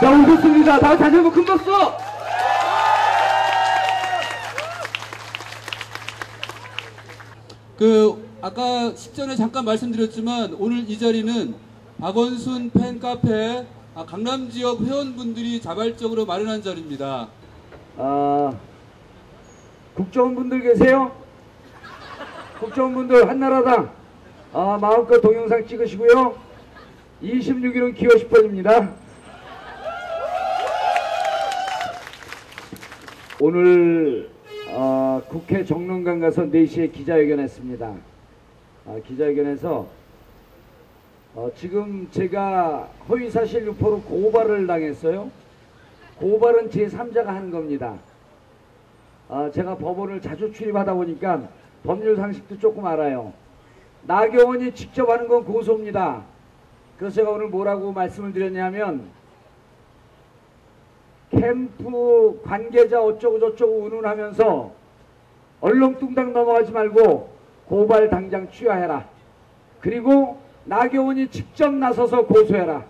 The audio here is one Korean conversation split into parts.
자, 오셨습니다. 다시 한번 큰 박수! 아까 식전에 잠깐 말씀드렸지만 오늘 이 자리는 박원순 팬카페 강남 지역 회원분들이 자발적으로 마련한 자리입니다. 국정원분들 계세요? 국정원분들 한나라당 마음껏 동영상 찍으시고요. 26일은 기호 10번입니다. 오늘 국회 정론관 가서 4시에 기자회견 했습니다. 기자회견에서 지금 제가 허위사실 유포로 고발을 당했어요. 고발은 제3자가 하는 겁니다. 제가 법원을 자주 출입하다 보니까 법률 상식도 조금 알아요. 나경원이 직접 하는 건 고소입니다. 그래서 제가 오늘 뭐라고 말씀을 드렸냐면 캠프 관계자 어쩌고저쩌고 운운하면서 얼렁뚱땅 넘어가지 말고 고발 당장 취하해라. 그리고 나경원이 직접 나서서 고소해라.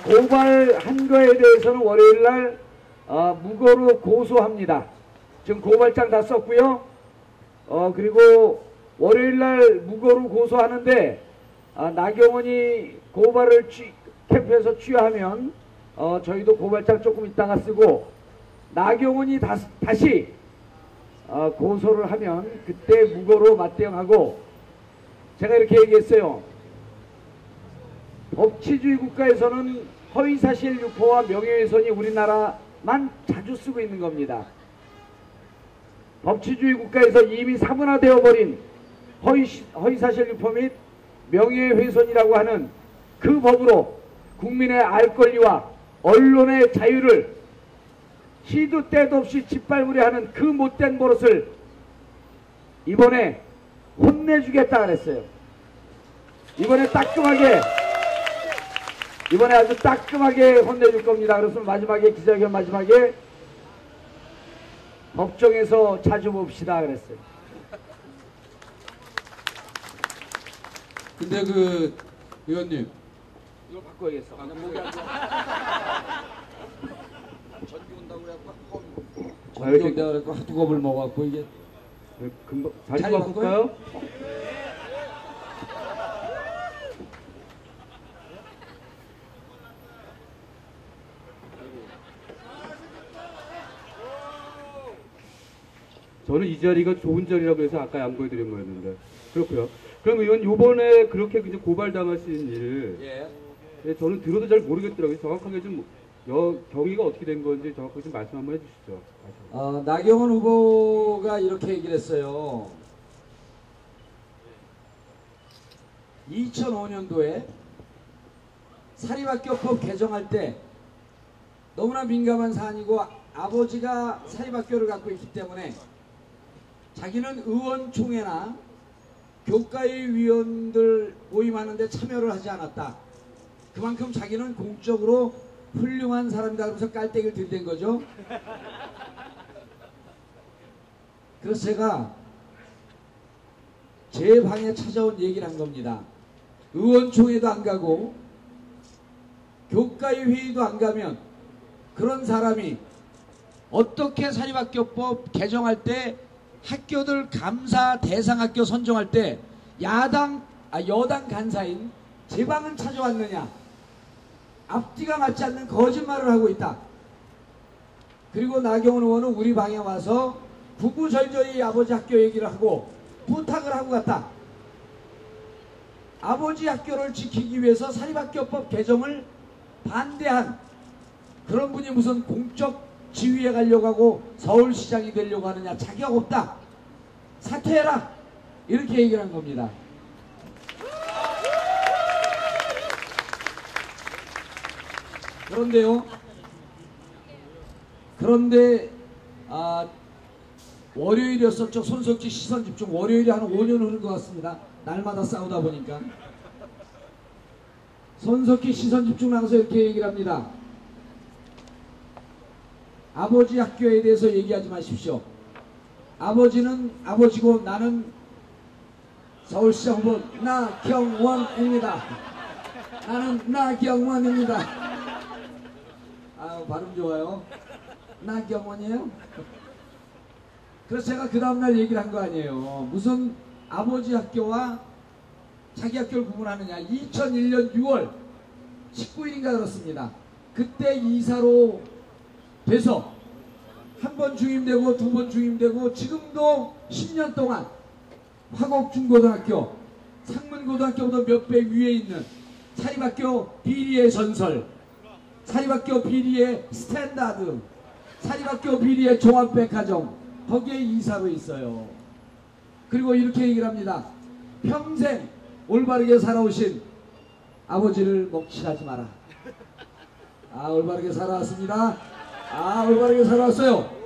고발한 거에 대해서는 월요일날 무고로 고소합니다. 지금 고발장 다 썼고요. 그리고 월요일날 무고로 고소하는데 나경원이 고발을 캠프에서 취하하면 저희도 고발장 조금 있다가 쓰고 나경원이 다시 고소를 하면 그때 무고로 맞대응하고 제가 이렇게 얘기했어요. 법치주의 국가에서는 허위사실 유포와 명예훼손이 우리나라만 자주 쓰고 있는 겁니다. 법치주의 국가에서 이미 사문화되어 버린 허위사실 유포 및 명예훼손이라고 하는 그 법으로 국민의 알 권리와 언론의 자유를 시도 때도 없이 짓밟으려 하는 그 못된 버릇을 이번에 혼내주겠다 그랬어요. 이번에 아주 따끔하게 혼내줄 겁니다. 그래서 마지막에 기자회견 마지막에 법정에서 자주 봅시다 그랬어요. 근데 의원님 이거 바꿔야겠어. 목이 안 좋아. 전기 온다고 그래갖고 전기 온다고 그래갖고 한두 겁을 먹어갖고 이게 금방 다시 바꿀까요? 저는 이 자리가 좋은 자리라고 해서 아까 양보해드린 거였는데 그렇고요. 그럼 의원 요번에 그렇게 이제 고발당하신 일을 저는 들어도 잘 모르겠더라고요. 정확하게 좀 경위가 어떻게 된 건지 정확하게 좀 말씀 한번 해주시죠. 나경원 후보가 이렇게 얘기를 했어요. 2005년도에 사립학교법 개정할 때 너무나 민감한 사안이고 아버지가 사립학교를 갖고 있기 때문에 자기는 의원총회나 교과위 위원들 모임하는데 참여를 하지 않았다. 그만큼 자기는 공적으로 훌륭한 사람이다. 그러면서 깔때기를 들이댄 거죠. 그래서 제가 제 방에 찾아온 얘기를 한 겁니다. 의원총회도 안 가고 교과위 회의도 안 가면 그런 사람이 어떻게 사립학교법 개정할 때 학교들 감사 대상 학교 선정할 때 여당 간사인 제 방은 찾아왔느냐. 앞뒤가 맞지 않는 거짓말을 하고 있다. 그리고 나경원 의원은 우리 방에 와서 구구절절히 아버지 학교 얘기를 하고 부탁을 하고 갔다. 아버지 학교를 지키기 위해서 사립학교법 개정을 반대한 그런 분이 무슨 공적 지위에 가려고 하고 서울시장이 되려고 하느냐. 자격 없다. 사퇴해라. 이렇게 얘기를 한 겁니다. 그런데 월요일이었었죠. 손석희 시선집중 월요일이 한 5년 흐른 것 같습니다. 날마다 싸우다 보니까. 손석희 시선집중 나가서 이렇게 얘기를 합니다. 아버지 학교에 대해서 얘기하지 마십시오. 아버지는 아버지고 나는 서울시장 후보 나경원입니다. 나는 나경원입니다. 아, 발음 좋아요. 나경원이에요? 그래서 제가 그 다음날 얘기를 한 거 아니에요. 무슨 아버지 학교와 자기 학교를 구분하느냐. 2001년 6월 19일인가 그렇습니다. 그때 이사로 돼서 한 번 중임되고 두 번 중임되고 지금도 10년 동안 화곡중고등학교, 상문고등학교보다 몇 배 위에 있는 사립학교 비리의 전설, 사립학교 비리의 스탠다드, 사립학교 비리의 종합백화점, 거기에 이사로 있어요. 그리고 이렇게 얘기를 합니다. 평생 올바르게 살아오신 아버지를 먹칠하지 마라. 아, 올바르게 살아왔습니다. 아, 올바르게 살아왔어요.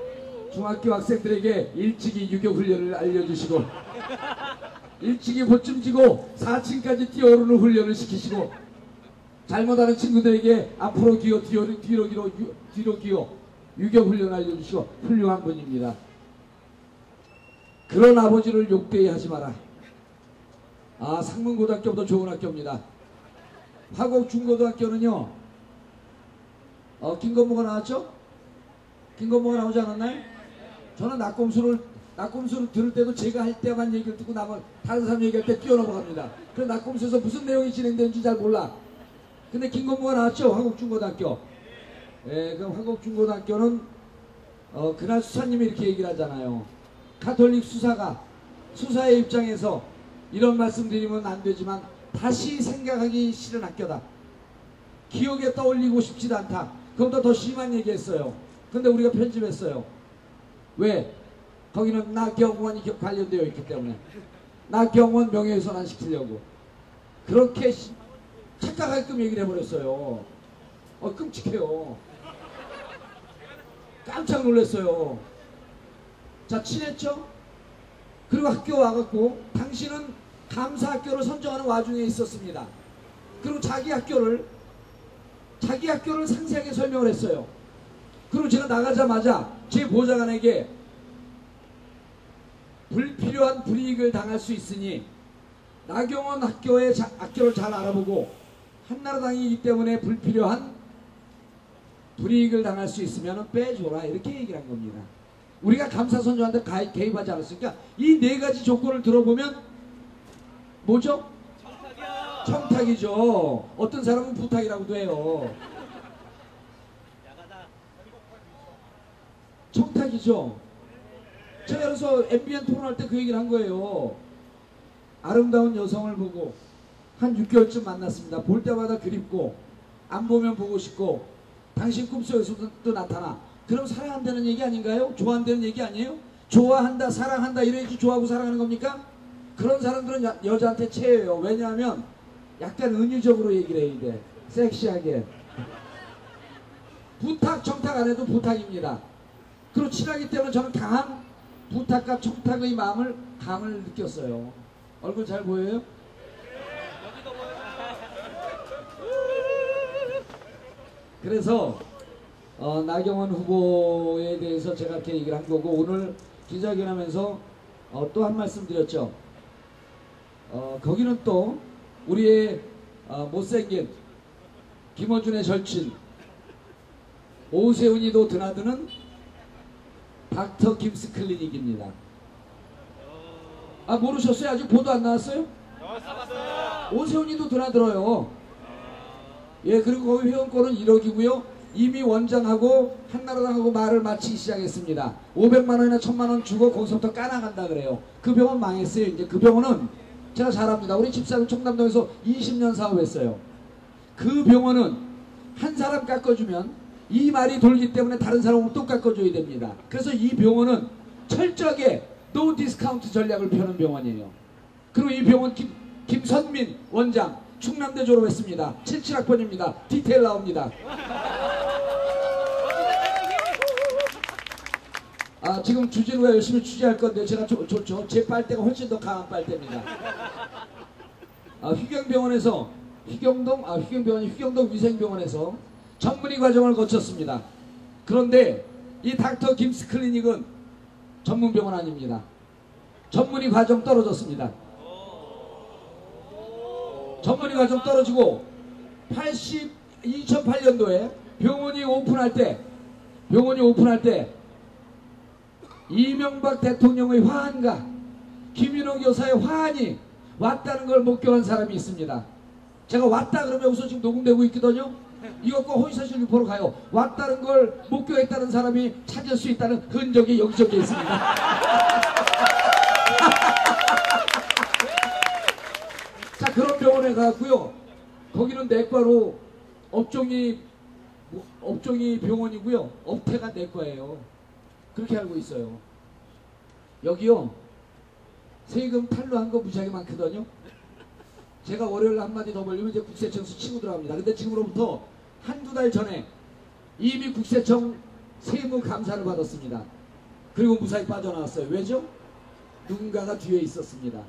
중학교 학생들에게 일찍이 유교훈련을 알려주시고 일찍이 보쯤지고 4층까지 뛰어오르는 훈련을 시키시고 잘못하는 친구들에게 앞으로 기어 뒤로 기어 유교훈련을 알려주시고 훌륭한 분입니다. 그런 아버지를 욕되이 하지 마라. 아, 상문고등학교보다 좋은 학교입니다. 화곡중고등학교는요, 김건모가 나왔죠? 김건모가 나오지 않았나요? 저는 낙곰수를 들을 때도 제가 할 때만 얘기를 듣고 다른 사람 얘기할 때 뛰어넘어갑니다. 그래서 낙곰수에서 무슨 내용이 진행되는지 잘 몰라. 근데 김건모가 나왔죠? 화곡중고등학교. 예, 그 화곡중고등학교는 그날 수사님이 이렇게 얘기를 하잖아요. 가톨릭 수사의 입장에서 이런 말씀 드리면 안 되지만 다시 생각하기 싫은 학교다. 기억에 떠올리고 싶지도 않다. 그보다 더 심한 얘기했어요. 근데 우리가 편집했어요. 왜? 거기는 나경원이 관련되어 있기 때문에. 나경원 명예훼손 시키려고. 그렇게 착각하게끔 얘기를 해버렸어요. 끔찍해요. 깜짝 놀랐어요. 자, 친했죠? 그리고 학교 와갖고 당신은 감사학교를 선정하는 와중에 있었습니다. 그리고 자기 학교를 상세하게 설명을 했어요. 그리고 제가 나가자마자 제 보좌관에게 불필요한 불이익을 당할 수 있으니 나경원 학교를 잘 알아보고 한나라당이기 때문에 불필요한 불이익을 당할 수 있으면 빼줘라, 이렇게 얘기를 한 겁니다. 우리가 감사 선정한테 개입하지 않았으니까 이 네 가지 조건을 들어보면 뭐죠? 청탁이죠. 어떤 사람은 부탁이라고도 해요. 청탁이죠. 제가 그래서 MBN 토론할 때 그 얘기를 한 거예요. 아름다운 여성을 보고 한 6개월쯤 만났습니다. 볼 때마다 그립고 안 보면 보고 싶고 당신 꿈속에서도 나타나. 그럼 사랑한다는 얘기 아닌가요? 좋아한다는 얘기 아니에요? 좋아한다, 사랑한다 이래야지 좋아하고 사랑하는 겁니까? 그런 사람들은 여자한테 체해요. 왜냐하면 약간 은유적으로 얘기를 해야 돼. 섹시하게. 부탁, 청탁 안 해도 부탁입니다. 그리고 친하기 때문에 저는 강한 부탁과 청탁의 감을 느꼈어요. 얼굴 잘 보여요? 그래서 나경원 후보에 대해서 제가 이렇게 얘기를 한 거고, 오늘 기자회견하면서 또 한 말씀 드렸죠. 거기는 또 우리의 못생긴 김어준의 절친 오세훈이도 드나드는 닥터 김스 클리닉입니다. 아, 모르셨어요? 아직 보도 안 나왔어요? 오세훈이도 드나들어요. 예, 그리고 거기 회원권은 1억이고요. 이미 원장하고 한나라당하고 말을 마치기 시작했습니다. 500만원이나 1000만원 주고 거기서부터 까나간다 그래요. 그 병원 망했어요. 이제 그 병원은 제가 잘 압니다. 우리 집사람 청담동에서 20년 사업했어요. 그 병원은 한 사람 깎아주면 이 말이 돌기 때문에 다른 사람은 또 깎아줘야 됩니다. 그래서 이 병원은 철저하게 노 디스카운트 전략을 펴는 병원이에요. 그리고 이 병원 김선민 원장 충남대 졸업했습니다. 77학번입니다. 디테일 나옵니다. 아, 지금 주진우가 열심히 취재할 건데 제가 좋죠. 제 빨대가 훨씬 더 강한 빨대입니다. 휴경병원에서 휴경동 위생병원에서 전문의 과정을 거쳤습니다. 그런데 이 닥터 김스 클리닉은 전문병원 아닙니다. 전문의 과정 떨어졌습니다. 전문의 과정 떨어지고 2008년도에 병원이 오픈할 때 이명박 대통령의 화환과 김윤옥 여사의 화환이 왔다는 걸 목격한 사람이 있습니다. 제가 왔다 그러면 여기서 지금 녹음되고 있거든요. 이것과 허위사실 유포로 가요. 왔다는 걸 목격했다는 사람이 찾을 수 있다는 흔적이 여기저기 있습니다. 자, 그런 병원에 가고요. 거기는 내과로 업종이 병원이고요. 업태가 내과예요. 그렇게 알고 있어요. 여기요. 세금 탈루한 거 무지하게 많거든요. 제가 월요일 한마디 더 벌리면 이제 국세청에서 치고 들어갑니다. 근데 지금으로부터 한두 달 전에 이미 국세청 세무 감사를 받았습니다. 그리고 무사히 빠져나왔어요. 왜죠? 누군가가 뒤에 있었습니다.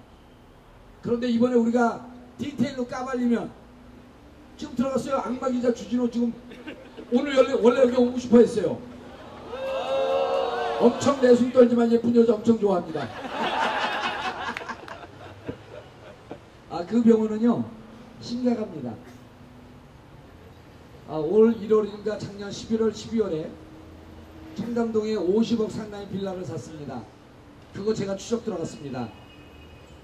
그런데 이번에 우리가 디테일로 까발리면 지금 들어갔어요. 악마기자 주진호 지금 오늘 원래 여기 오고 싶어 했어요. 엄청 내숭 떨지만 예쁜 여자 엄청 좋아합니다. 그 병원은요 심각합니다. 올 1월인가 작년 11월 12월에 청담동에 50억 상당의 빌라를 샀습니다. 그거 제가 추적 들어갔습니다.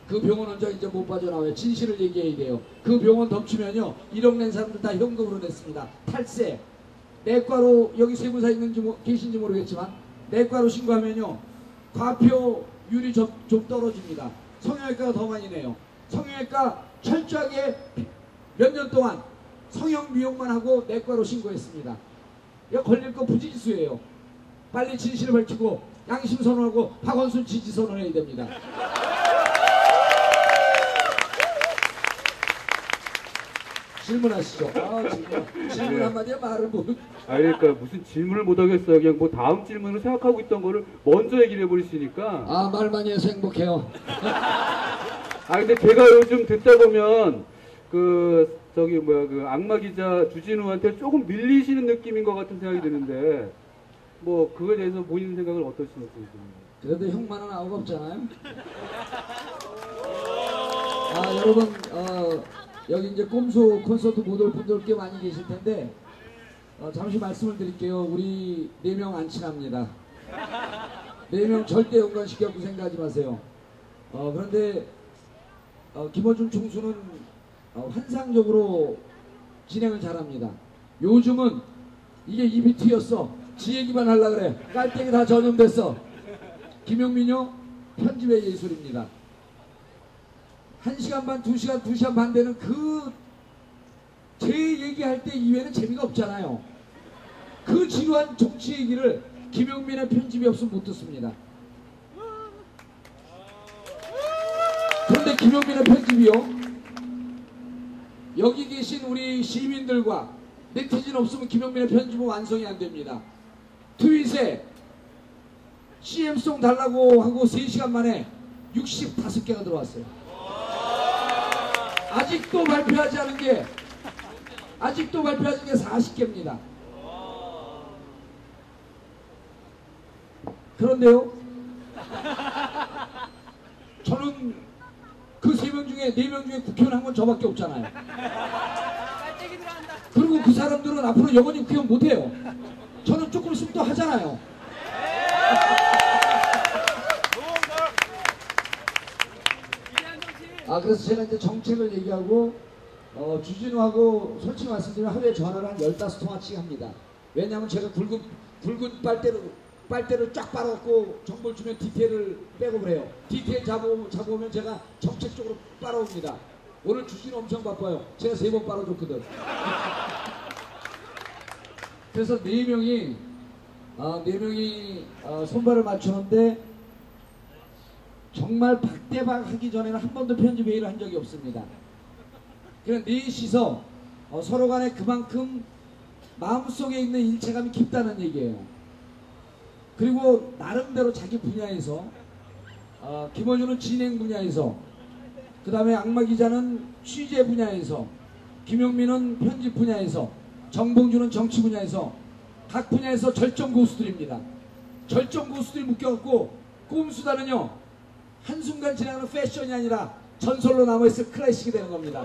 그 병원은 저 이제 못 빠져나와요. 진실을 얘기해야 돼요. 그 병원 덮치면요 1억 낸 사람들 다 현금으로 냈습니다. 탈세. 내과로 여기 세무사 있는지 계신지 모르겠지만 내과로 신고하면요 과표율이 좀 떨어집니다. 성형외과가 더 많이 내요. 성형외과 철저하게 몇 년 동안 성형 미용만 하고 내과로 신고했습니다. 이거 걸릴 거 부지기수예요. 빨리 진실을 밝히고 양심 선언하고 박원순 지지 선언해야 됩니다. 질문하시죠. 질문 한마디에 말을 못. 그러니까 무슨 질문을 못 하겠어요. 그냥 뭐 다음 질문을 생각하고 있던 거를 먼저 얘기를 해버리시니까. 말 많이 해서 행복해요. 근데 제가 요즘 듣다 보면 그 악마 기자 주진우한테 조금 밀리시는 느낌인 것 같은 생각이 드는데 뭐 그거에 대해서 본인 생각을 어떠신지. 그래도 형만은 아우가 없잖아요. 여러분 여기 이제 꼼수 콘서트 못 올 분들 꽤 많이 계실 텐데 잠시 말씀을 드릴게요. 우리 4명 안 친합니다. 4명 절대 연관시켜서 생각하지 마세요. 그런데 김어준 총수는 환상적으로 진행을 잘합니다. 요즘은 이게 입이 튀었어. 지 얘기만 하려고 그래. 깔때기 다 전염됐어. 김용민요 편집의 예술입니다. 1시간 반, 2시간, 2시간 반 되는 제 얘기할 때 이외에는 재미가 없잖아요. 그 지루한 정치 얘기를 김용민의 편집이 없으면 못 듣습니다. 그런데 김용민의 편집이요 여기 계신 우리 시민들과 네티즌 없으면 김용민의 편집은 완성이 안 됩니다. 트윗에 CM송 달라고 하고 3시간 만에 65개가 들어왔어요. 아직도 발표하지 않은 게 40개입니다. 그런데요 저는 그 3명 중에 4명 중에 국회의원 한 건 저밖에 없잖아요. 그리고 그 사람들은 앞으로 영원히 국회의원 못해요. 저는 조금 있으면 또 하잖아요. 그래서 제가 이제 정책을 얘기하고 주진우하고 솔직히 말씀드리면 하루에 전화를 한 15통화씩 합니다. 왜냐하면 제가 굵은 빨대를 쫙 빨아갖고 정보를 주면 디테일을 빼고 그래요. 디테일 잡아오면 제가 정책적으로 빨아옵니다. 오늘 주진우 엄청 바빠요. 제가 3번 빨아줬거든. 그래서 4명이 손발을 맞추는데 정말 박대박 하기 전에는 한 번도 편집 회의를 한 적이 없습니다. 그냥 넷이서 서로 간에 그만큼 마음속에 있는 일체감이 깊다는 얘기예요. 그리고 나름대로 자기 분야에서 김원준은 진행 분야에서, 그 다음에 악마 기자는 취재 분야에서, 김용민은 편집 분야에서, 정봉주는 정치 분야에서, 각 분야에서 절정 고수들입니다. 절정 고수들이 묶여갖고 꼼수다는요 한순간 지나가는 패션이 아니라 전설로 남아있을 클래식이 되는 겁니다.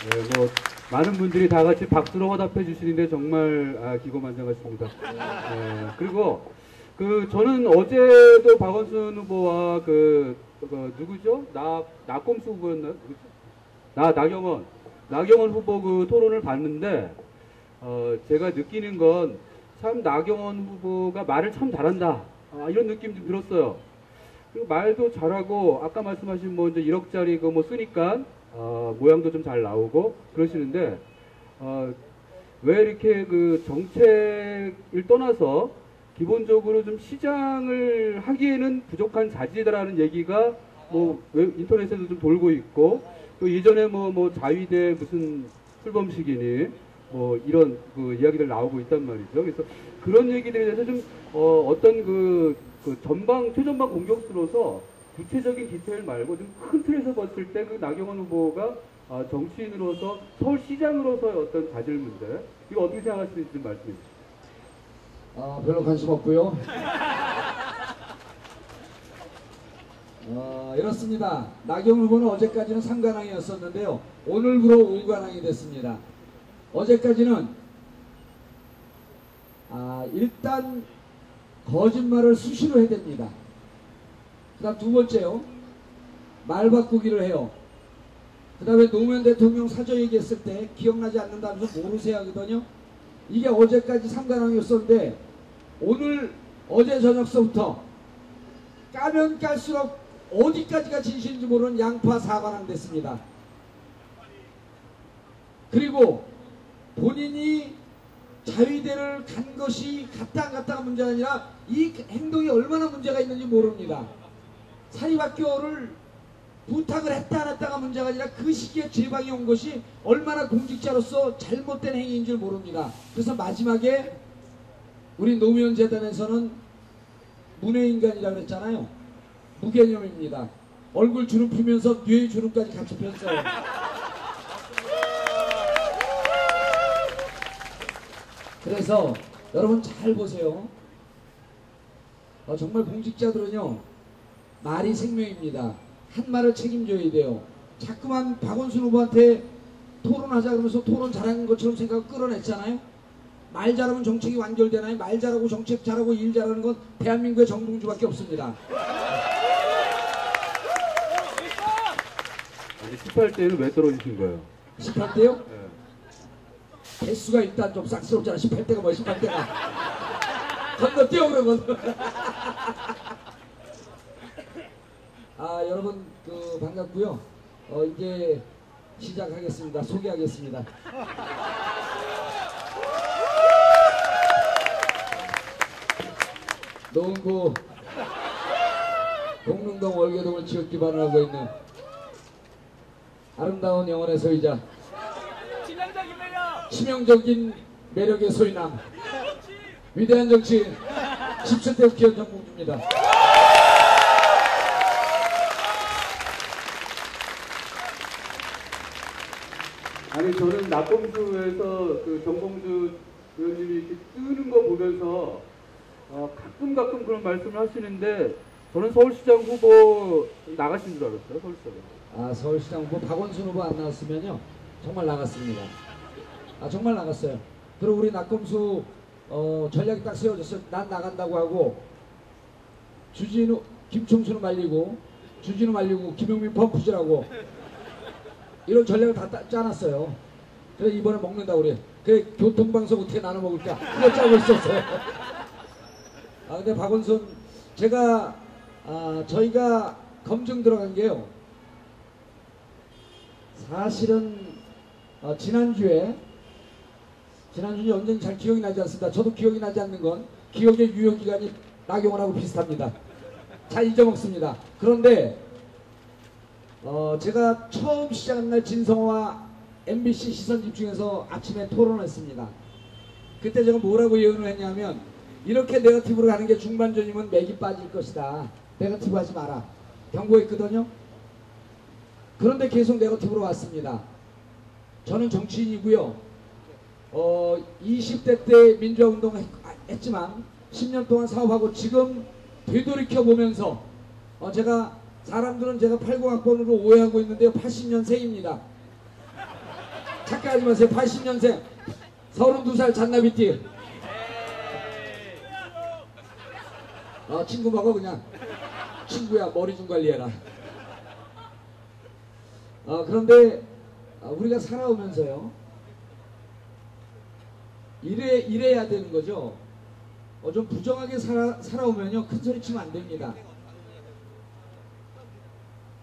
네, 뭐 많은 분들이 다 같이 박수로 화답해 주시는데 정말 기고만장하십니다. 그리고 저는 어제도 박원순 후보와 누구죠? 나꼼수 후보였나요? 누구죠? 나경원 후보 토론을 봤는데 제가 느끼는 건 참 나경원 후보가 말을 참 잘한다. 이런 느낌 좀 들었어요. 그리고 말도 잘하고 아까 말씀하신 뭐 이제 1억짜리 뭐 쓰니까 모양도 좀 잘 나오고 그러시는데 왜 이렇게 정책을 떠나서 기본적으로 좀 시장을 하기에는 부족한 자질이다라는 얘기가 뭐 인터넷에도 좀 돌고 있고 또 이전에 뭐 자위대 무슨 출범식이니 뭐 이런 이야기들 나오고 있단 말이죠. 그래서 그런 얘기들에 대해서 좀 어떤 최전방 공격수로서 구체적인 디테일 말고 좀 큰 틀에서 봤을 때 나경원 후보가 정치인으로서 서울시장으로서의 어떤 자질 문제 이거 어떻게 생각하시는지 좀 말씀해 주시죠. 별로 관심 없고요. 이렇습니다. 나경원 후보는 어제까지는 3관왕이었었는데요. 오늘부로 5관왕이 됐습니다. 어제까지는 일단 거짓말을 수시로 해댑니다. 그 다음 두 번째요. 말 바꾸기를 해요. 그 다음에 노무현 대통령 사저 얘기했을 때 기억나지 않는다면서 모르세요 하거든요. 이게 어제까지 3관왕이었었는데 어제 저녁서부터 까면 깔수록 어디까지가 진실인지 모르는 양파 4관왕 됐습니다. 그리고 본인이 자위대를 간 것이 갔다 안 갔다가 문제가 아니라 이 행동이 얼마나 문제가 있는지 모릅니다. 사립학교를 부탁을 했다 안 했다가 문제가 아니라 그 시기에 제방이 온 것이 얼마나 공직자로서 잘못된 행위인 줄 모릅니다. 그래서 마지막에 우리 노무현 재단에서는 문외인간이라고 그랬잖아요. 무개념입니다. 얼굴 주름 피면서 뇌 주름까지 같이 폈어요. 그래서 여러분 잘 보세요. 정말 공직자들은요 말이 생명입니다. 한 말을 책임져야 돼요. 자꾸만 박원순 후보한테 토론하자 그러면서 토론 잘하는 것처럼 생각을 끌어냈잖아요. 말 잘하면 정책이 완결되나요? 말 잘하고 정책 잘하고 일 잘하는 건 대한민국의 정봉주밖에 없습니다. 아니 18대는 왜 떨어지신 거예요? 18대요? 네. 개수가 일단 좀 싹스럽잖아. 18대가 뭐 18대가 건너뛰어 그러면. 여러분 반갑고요. 이제 시작하겠습니다. 소개하겠습니다. 노원구 공릉동 월계동을 지역 기반으로 하고 있는 아름다운 영혼의 소유자, 치명적인 매력의 소유남, 위대한 정치인 17대 국회의원 정봉주입니다. 아니 저는 낙검수에서 정봉주 의원님이 이렇게 뜨는 거 보면서 가끔 그런 말씀을 하시는데 저는 서울시장 후보 나가신 줄 알았어요. 서울시장. 서울시장 후보 박원순 후보 안 나왔으면요 정말 나갔습니다. 정말 나갔어요. 그리고 우리 낙검수 전략이 딱 세워졌어요. 난 나간다고 하고 김총수는 말리고 주진우 말리고 김용민 펌프질하고 이런 전략을 다 짜놨어요. 그래서 이번에 먹는다 우리. 그래 교통방송 어떻게 나눠 먹을까 그거 짜고 있었어요. 근데 박원순 저희가 검증 들어간 게요. 사실은 지난주에 언제인지 잘 기억이 나지 않습니다. 저도 기억이 나지 않는 건 기억의 유효기간이 나경원하고 비슷합니다. 잘 잊어먹습니다. 그런데 제가 처음 시작한 날 진성호와 MBC 시선집중에서 아침에 토론했습니다. 그때 제가 뭐라고 예언을 했냐면 이렇게 네거티브로 가는 게 중반전이면 맥이 빠질 것이다. 네거티브 하지 마라. 경고했거든요. 그런데 계속 네거티브로 왔습니다. 저는 정치인이고요. 20대 때 민주화운동 했지만 10년 동안 사업하고 지금 되돌이켜 보면서 제가 사람들은 제가 80학번으로 오해하고 있는데요. 80년생입니다. 착각하지 마세요. 80년생. 32살 잔나비띠. 친구 먹어 그냥. 친구야 머리 좀 관리해라. 그런데 우리가 살아오면서요. 이래야 되는 거죠. 좀 부정하게 살아오면요. 큰 소리 치면 안 됩니다.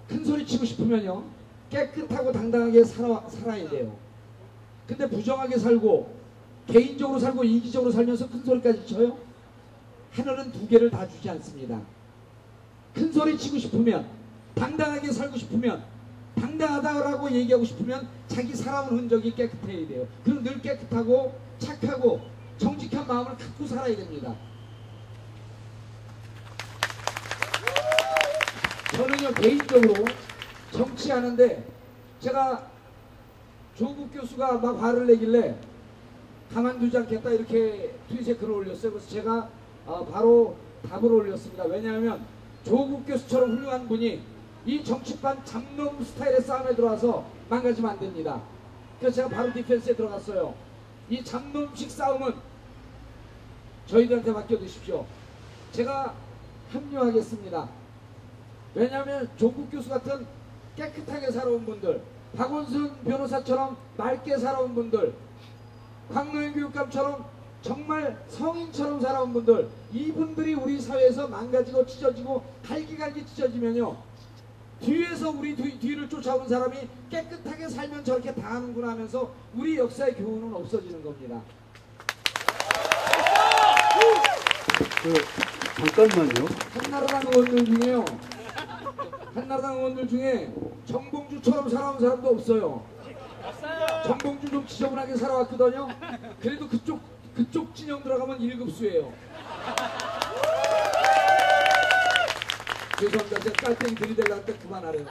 큰 소리 치고 싶으면요. 깨끗하고 당당하게 살아야 돼요. 근데 부정하게 살고 개인적으로 살고 이기적으로 살면서 큰 소리까지 쳐요? 하늘은 두 개를 다 주지 않습니다. 큰 소리 치고 싶으면, 당당하게 살고 싶으면, 당당하다라고 얘기하고 싶으면 자기 살아온 흔적이 깨끗해야 돼요. 그럼 늘 깨끗하고 착하고 정직한 마음을 갖고 살아야 됩니다. 저는요 개인적으로 정치하는데 제가 조국 교수가 막 화를 내길래 가만두지 않겠다 이렇게 트윗에 글을 올렸어요. 그래서 제가 바로 답을 올렸습니다. 왜냐하면 조국 교수처럼 훌륭한 분이 이 정치판 잡놈 스타일의 싸움에 들어와서 망가지면 안 됩니다. 그래서 제가 바로 디펜스에 들어갔어요. 이 잡놈식 싸움은 저희들한테 맡겨두십시오. 제가 합류하겠습니다. 왜냐하면 조국 교수 같은 깨끗하게 살아온 분들, 박원순 변호사처럼 맑게 살아온 분들, 광노현 교육감처럼 정말 성인처럼 살아온 분들, 이분들이 우리 사회에서 망가지고 찢어지고 갈기갈기 찢어지면요, 뒤에서 우리 뒤를 쫓아오는 사람이 깨끗하게 살면 저렇게 당하는구나 하면서 우리 역사의 교훈은 없어지는 겁니다. 잠깐만요. 한나라당 의원들 중에 정봉주처럼 살아온 사람도 없어요. 정봉주 좀 지저분하게 살아왔거든요. 그래도 그쪽 진영 들어가면 1급수예요. 죄송합니다. 제가 깔땡이 들이대려고 때 그만하래요.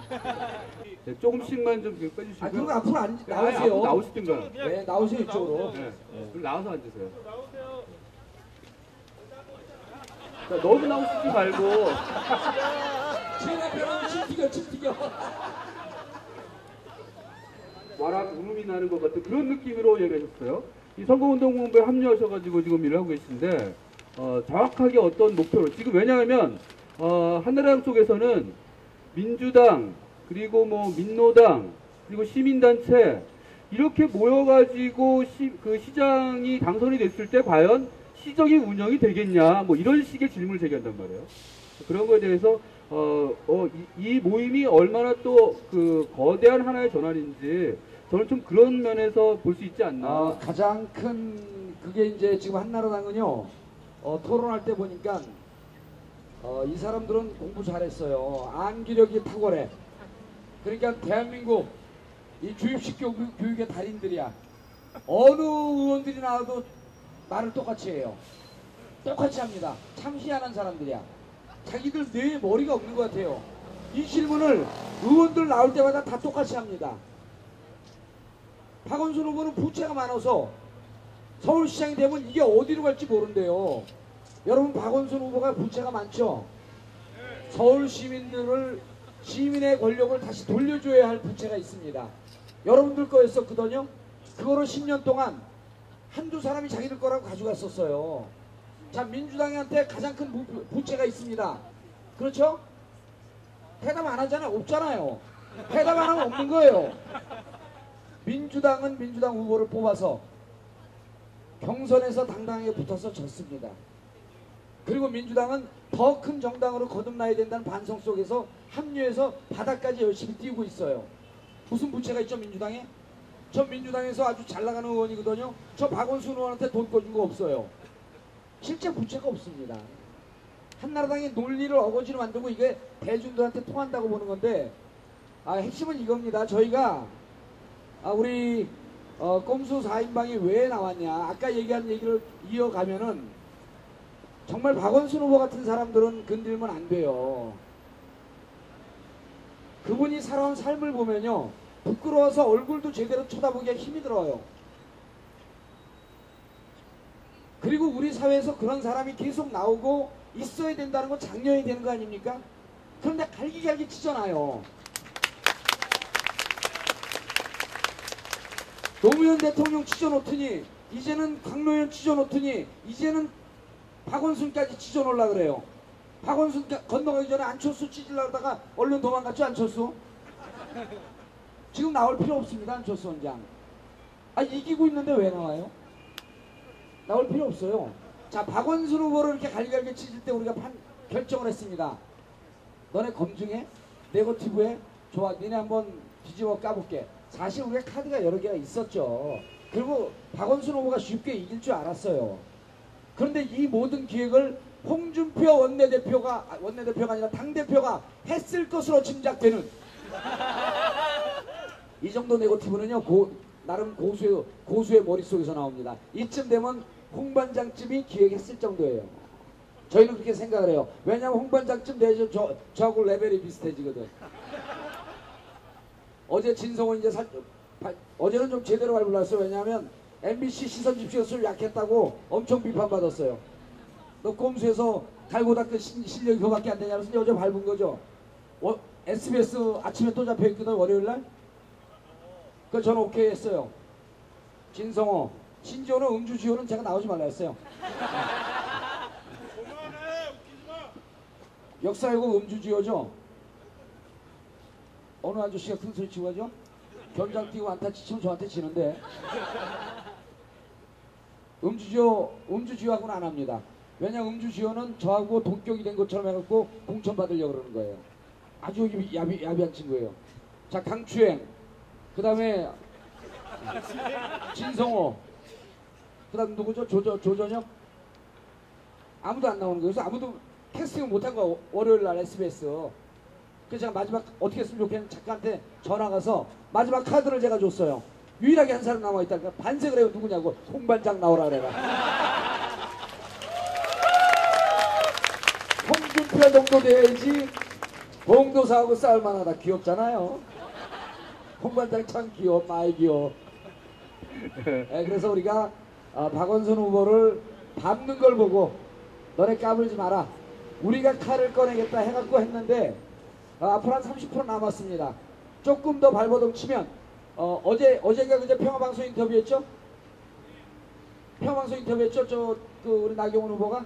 네, 조금씩만 좀 빼주시고. 그럼 앞으로 나오세요. 앞으로 나오시든가. 네, 나오세요 이쪽으로. 네. 그럼 나와서 앉으세요. 자, 너무 나오시지 말고. 제일 앞에 나오면 침 튀겨. 와락 울음이 나는 것 같은 그런 느낌으로 얘기하셨어요. 이 선거운동본부에 합류하셔가지고 지금 일을 하고 계신데 정확하게 어떤 목표로 지금 왜냐하면 한나라당 쪽에서는 민주당 그리고 뭐 민노당 그리고 시민단체 이렇게 모여가지고 그 시장이 당선이 됐을 때 과연 시적인 운영이 되겠냐 뭐 이런 식의 질문을 제기한단 말이에요. 그런 거에 대해서 이 모임이 얼마나 또 그 거대한 하나의 전환인지 저는 좀 그런 면에서 볼 수 있지 않나. 가장 큰 그게 이제 지금 한나라당은요 토론할 때 보니까 이 사람들은 공부 잘했어요. 암기력이 탁월해. 그러니까 대한민국 이 주입식 교육의 달인들이야. 어느 의원들이 나와도 말을 똑같이 해요. 똑같이 합니다. 참 희한한 사람들이야. 자기들 뇌에 머리가 없는 것 같아요. 이 질문을 의원들 나올 때마다 다 똑같이 합니다. 박원순 후보는 부채가 많아서 서울시장이 되면 이게 어디로 갈지 모른대요. 여러분 박원순 후보가 부채가 많죠. 서울 시민의 권력을 다시 돌려줘야 할 부채가 있습니다. 여러분들 거였었거든요. 그거를 10년 동안 한두 사람이 자기들 거라고 가져갔었어요. 자, 민주당한테 가장 큰 부채가 있습니다. 그렇죠? 대답 안 하잖아요. 없잖아요. 대답 안 하면 없는 거예요. 민주당은 민주당 후보를 뽑아서 경선에서 당당하게 붙어서 졌습니다. 그리고 민주당은 더 큰 정당으로 거듭나야 된다는 반성 속에서 합류해서 바닥까지 열심히 뛰고 있어요. 무슨 부채가 있죠 민주당에? 저 민주당에서 아주 잘 나가는 의원이거든요. 저 박원순 의원한테 돈 꿔준 거 없어요. 실제 부채가 없습니다. 한나라당의 논리를 어거지로 만들고 이게 대중들한테 통한다고 보는 건데 핵심은 이겁니다. 저희가 우리 꼼수 4인방이 왜 나왔냐 아까 얘기한 얘기를 이어가면은 정말 박원순 후보 같은 사람들은 건들면 안 돼요. 그분이 살아온 삶을 보면요 부끄러워서 얼굴도 제대로 쳐다보기가 힘이 들어요. 그리고 우리 사회에서 그런 사람이 계속 나오고 있어야 된다는 건 장려해야 되는 거 아닙니까? 그런데 갈기갈기 치잖아요. 노무현 대통령 찢어놓더니 이제는 강노현 찢어놓더니 이제는 박원순까지 찢어놓으려고 그래요. 박원순 건너가기 전에 안철수 찢으려고 하다가 얼른 도망갔죠, 안철수? 지금 나올 필요 없습니다, 안철수 원장. 아, 이기고 있는데 왜 나와요? 나올 필요 없어요. 자, 박원순 후보를 이렇게 갈갈기 찢을 때 우리가 결정을 했습니다. 너네 검증해? 네거티브해? 좋아, 니네 한번 뒤집어 까볼게. 사실 우리가 카드가 여러 개가 있었죠. 그리고 박원순 후보가 쉽게 이길 줄 알았어요. 그런데 이 모든 기획을 홍준표 원내대표가 아니라 당대표가 했을 것으로 짐작되는 이 정도 네거티브는요, 나름 고수의 머릿속에서 나옵니다. 이쯤 되면 홍반장쯤이 기획했을 정도예요. 저희는 그렇게 생각을 해요. 왜냐하면 홍반장쯤 되죠. 저하고 레벨이 비슷해지거든. 어제 진성호 이제 어제는 좀 제대로 밟을랐어요. 왜냐하면 MBC 시선 집중수를 약했다고 엄청 비판받았어요. 너 꼼수에서 갈고 닦은 실력이 그거밖에 안 되냐 그래서 어제 밟은 거죠. SBS 아침에 또 잡혀있거든, 월요일날. 그래서 저는 오케이 했어요. 진성호, 신지호는 음주지호는 제가 나오지 말라 했어요. 역사이고 음주지호죠. 어느 아저씨가 큰 소리 치고 가죠? 견장 뛰고 안타 치면 저한테 지는데. 음주지호하고는 안 합니다. 왜냐, 음주지호는 저하고 동격이 된 것처럼 해갖고 공천 받으려고 그러는 거예요. 아주 야비한 친구예요. 자, 강추행, 그 다음에 진성호, 그 다음 누구죠? 조전혁? 아무도 안 나오는 거예요. 그래서 아무도 캐스팅을 못한 거야, 월요일날 SBS. 그래서 제가 마지막 어떻게 했으면 좋겠는지 작가한테 전화 가서 마지막 카드를 제가 줬어요. 유일하게 한 사람 남아있다니까 반색을 해요. 누구냐고. 홍반장 나오라 그래라. 홍준표 정도 돼야지 봉도사하고 싸울 만하다. 귀엽잖아요. 홍반장 참 귀여워. 많이 귀여워. 네, 그래서 우리가 박원순 후보를 밟는 걸 보고 너네 까불지 마라. 우리가 칼을 꺼내겠다 해갖고 했는데 앞으로 한 30% 남았습니다. 조금 더 발버둥 치면 어제가 그제 평화방송 인터뷰했죠? 평화방송 인터뷰했죠? 우리 나경원 후보가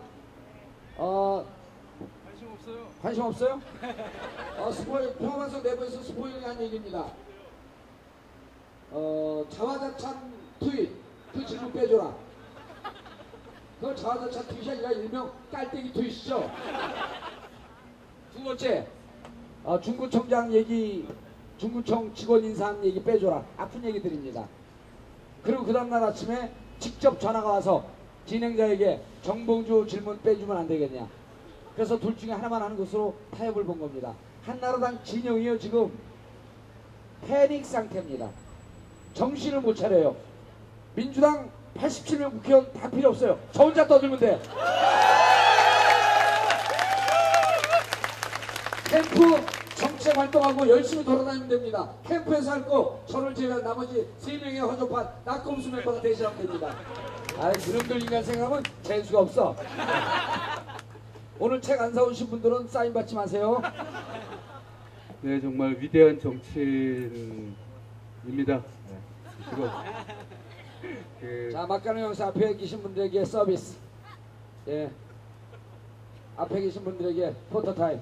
관심 없어요? 평화방송 내부에서 스포일이 한 얘기입니다. 자화자찬 트윗, 그 질문 빼줘라. 그건 자화자찬 트윗이 아니라 일명 깔때기 트윗이죠. 두 번째, 중구청장 얘기, 중구청 직원 인사한 얘기 빼줘라. 아픈 얘기들입니다. 그리고 그 다음날 아침에 직접 전화가 와서 진행자에게 정봉주 질문 빼주면 안 되겠냐. 그래서 둘 중에 하나만 하는 것으로 타협을 본 겁니다. 한나라당 진영이요, 지금 패닉 상태입니다. 정신을 못 차려요. 민주당 87명 국회의원 다 필요 없어요. 저 혼자 떠들면 돼. 캠프 정책 활동하고 열심히 돌아다니면 됩니다. 캠프에서 할 거 저를 제외한 나머지 3명의 허접한 낙검수 멤버가 대신하면 됩니다. 그놈들 인간 생각은 재수가 없어. 오늘 책 안 사오신 분들은 사인 받지 마세요. 네, 정말 위대한 정치인입니다. 자, 막간의 영사 앞에 계신 분들에게 서비스. 예. 앞에 계신 분들에게 포토타임.